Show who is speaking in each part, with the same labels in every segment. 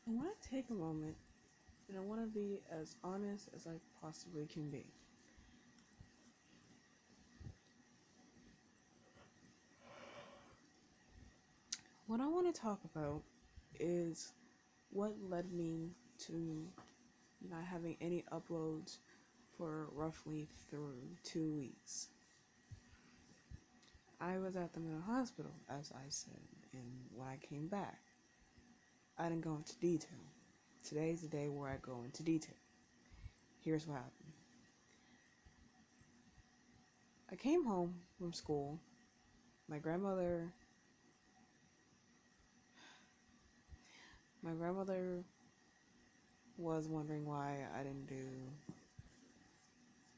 Speaker 1: I want to take a moment and I want to be as honest as I possibly can be. What I want to talk about is what led me to not having any uploads for roughly through 2 weeks. I was at the mental hospital, as I said, and when I came back, I didn't go into detail. Today's the day where I go into detail. Here's what happened. I came home from school. My grandmother my grandmother was wondering why I didn't do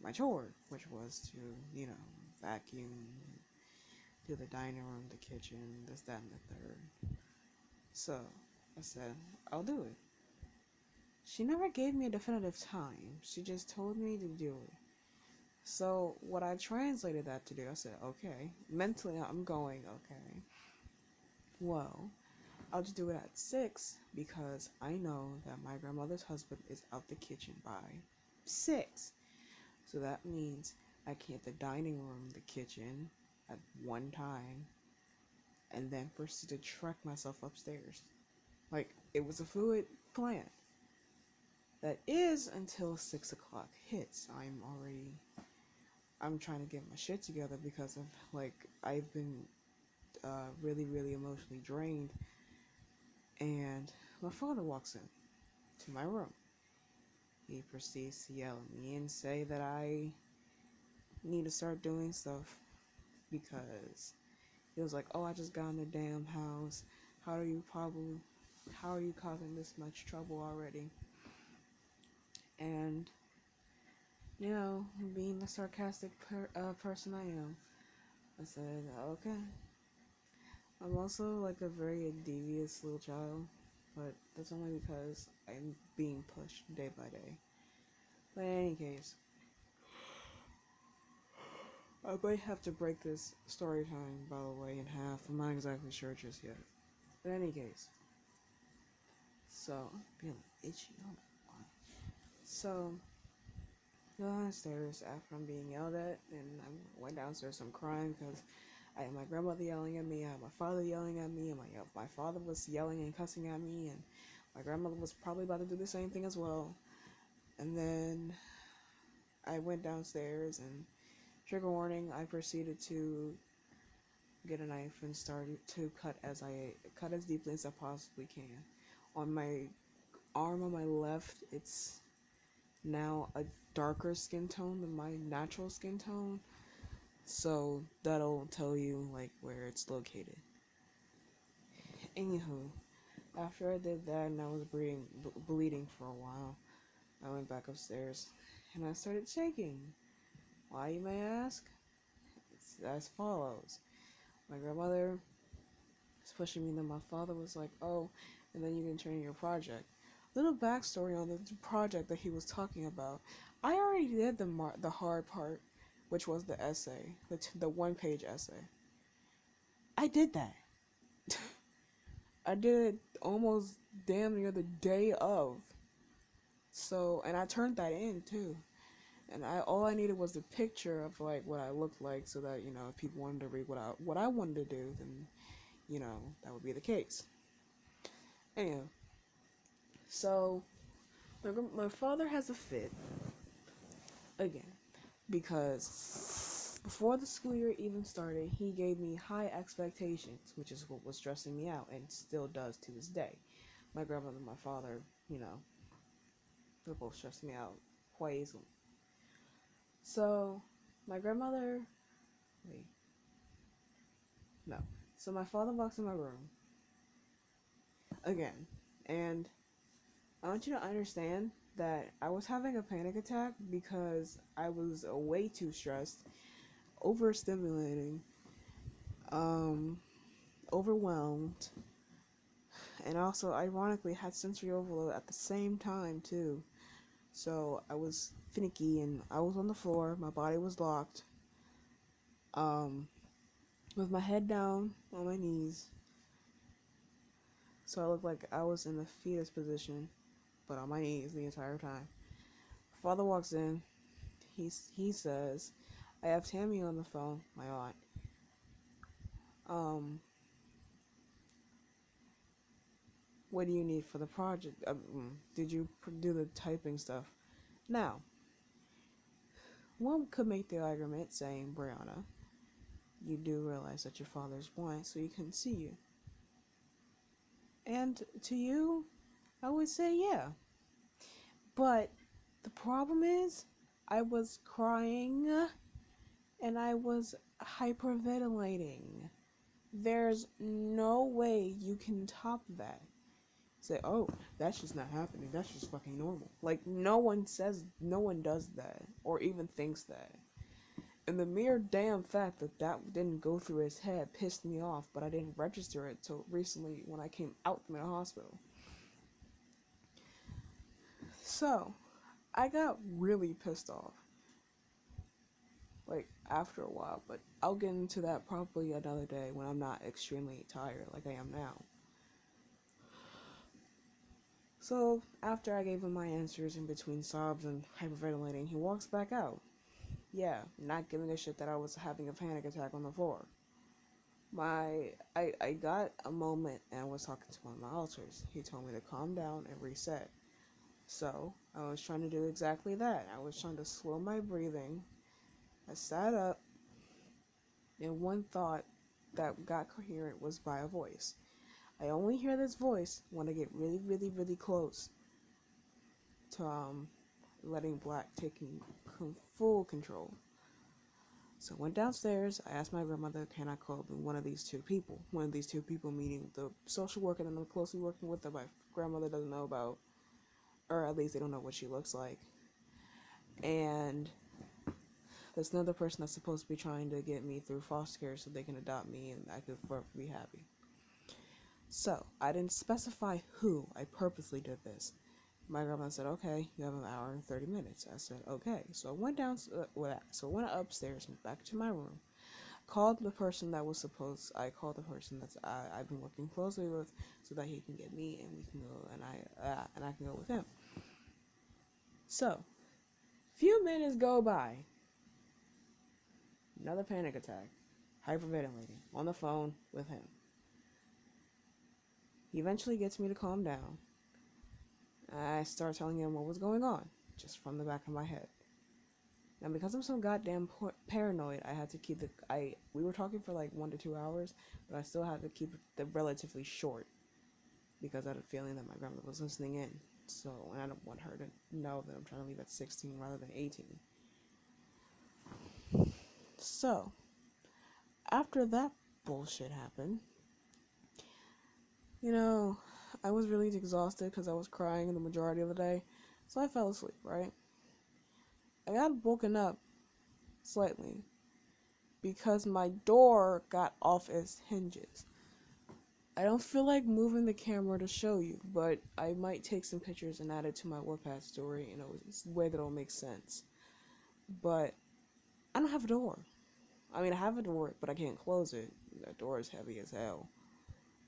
Speaker 1: my chore, which was to, vacuum, do the dining room, the kitchen, this, that, and the third. So I said, I'll do it. She never gave me a definitive time. She just told me to do it. So what I translated that to do, I said, okay. Mentally, I'm going, okay. Well, I'll just do it at 6 because I know that my grandmother's husband is out the kitchen by 6. So that means I can hit the dining room, the kitchen at one time, and then proceed to trek myself upstairs. Like, it was a fluid plan. That is until 6 o'clock hits. I'm trying to get my shit together because of, I've been really, really emotionally drained. And my father walks in to my room. He proceeds to yell at me and say that I need to start doing stuff because he was like, "Oh, I just got in the damn house. How are you probably, how are you causing this much trouble already?" And being the sarcastic person I am, I said, "Okay." I'm also like a very devious little child, but that's only because I'm being pushed day by day. But in any case, I might have to break this story time, by the way, in half. I'm not exactly sure just yet. But in any case, so I'm feeling itchy. Oh my god. So go downstairs after I'm being yelled at, and I went downstairs. I'm crying because I had my grandmother yelling at me, I had my father yelling at me, and my father was yelling and cussing at me, and my grandmother was probably about to do the same thing as well. And then I went downstairs, and trigger warning, I proceeded to get a knife and started to cut as deeply as I possibly can. On my arm on my left, it's now a darker skin tone than my natural skin tone, so that'll tell you like where it's located. Anywho, after I did that and I was bleeding for a while, I went back upstairs and I started shaking. Why, you may ask? It's as follows. My grandmother was pushing me, and then my father was like, "Oh, and then you can turn in your project." Little backstory on the project that he was talking about. I already did the hard part, which was the essay, the 1 page essay. I did that. I did it almost damn near the day of. So, and I turned that in too. And all I needed was a picture of like what I looked like, so that if people wanted to read what I wanted to do, then that would be the case. Anyhow, so my father has a fit again because before the school year even started, he gave me high expectations, which is what was stressing me out and still does to this day. My grandmother and my father, they both stress me out quite easily. So my grandmother, wait, no. So my father walks in my room again, and I want you to understand that I was having a panic attack because I was way too stressed, overstimulating, um, overwhelmed, and also ironically had sensory overload at the same time too. So I was finicky and I was on the floor. My body was locked, um, with my head down on my knees, So I looked like I was in the fetus position, but on my knees the entire time. Father walks in. He says, "I have Tammy on the phone, my aunt. Um, what do you need for the project? Did you do the typing stuff?" Now, one could make the argument saying, "Brianna, you do realize that your father is blind, so he couldn't see you." And to you, I would say yeah. But the problem is, I was crying and I was hyperventilating. There's no way you can top that. Say, "Oh, that's just not happening. That's just fucking normal." Like, no one does that, or even thinks that. And the mere damn fact that that didn't go through his head pissed me off, but I didn't register it till recently when I came out from the hospital. So, I got really pissed off, like, after a while, but I'll get into that probably another day when I'm not extremely tired like I am now. So, after I gave him my answers in between sobs and hyperventilating, he walks back out. Yeah, not giving a shit that I was having a panic attack on the floor. I got a moment and I was talking to one of my alters. He told me to calm down and reset. So, I was trying to do exactly that. I was trying to slow my breathing. I sat up, and one thought that got coherent was by a voice. I only hear this voice when I get really, really, really close to letting Black taking full control. So I went downstairs. I asked my grandmother, "Can I call one of these two people?" One of these two people meaning the social worker that I'm closely working with that my grandmother doesn't know about, or at least they don't know what she looks like. And there's another person that's supposed to be trying to get me through foster care so they can adopt me and I could be happy. So I didn't specify who. I purposely did this. My grandma said, "Okay, you have an hour and 30 minutes." I said, "Okay." So I went so I went upstairs and back to my room. Called the person that was supposed. I called the person I've been working closely with, so that he can get me and we can go and I can go with him. So, few minutes go by. Another panic attack. Hyperventilating on the phone with him. He eventually gets me to calm down. I start telling him what was going on, just from the back of my head. Now, because I'm so goddamn paranoid, I had to keep we were talking for like 1 to 2 hours, but I still had to keep it relatively short because I had a feeling that my grandmother was listening in. So, and I don't want her to know that I'm trying to leave at 16 rather than 18. So, after that bullshit happened, you know, I was really exhausted because I was crying the majority of the day, so I fell asleep, right? I got woken up slightly because my door got off its hinges. I don't feel like moving the camera to show you, but I might take some pictures and add it to my Wattpad story in a way that'll make sense. But I don't have a door. I mean, I have a door, but I can't close it. That door is heavy as hell.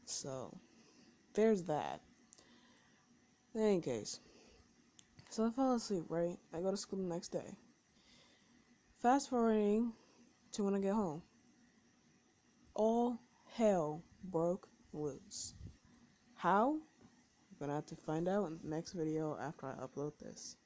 Speaker 1: So, there's that. In any case, so I fell asleep, right? I go to school the next day. Fast forwarding to when I get home. All hell broke loose. How? I'm gonna have to find out in the next video after I upload this.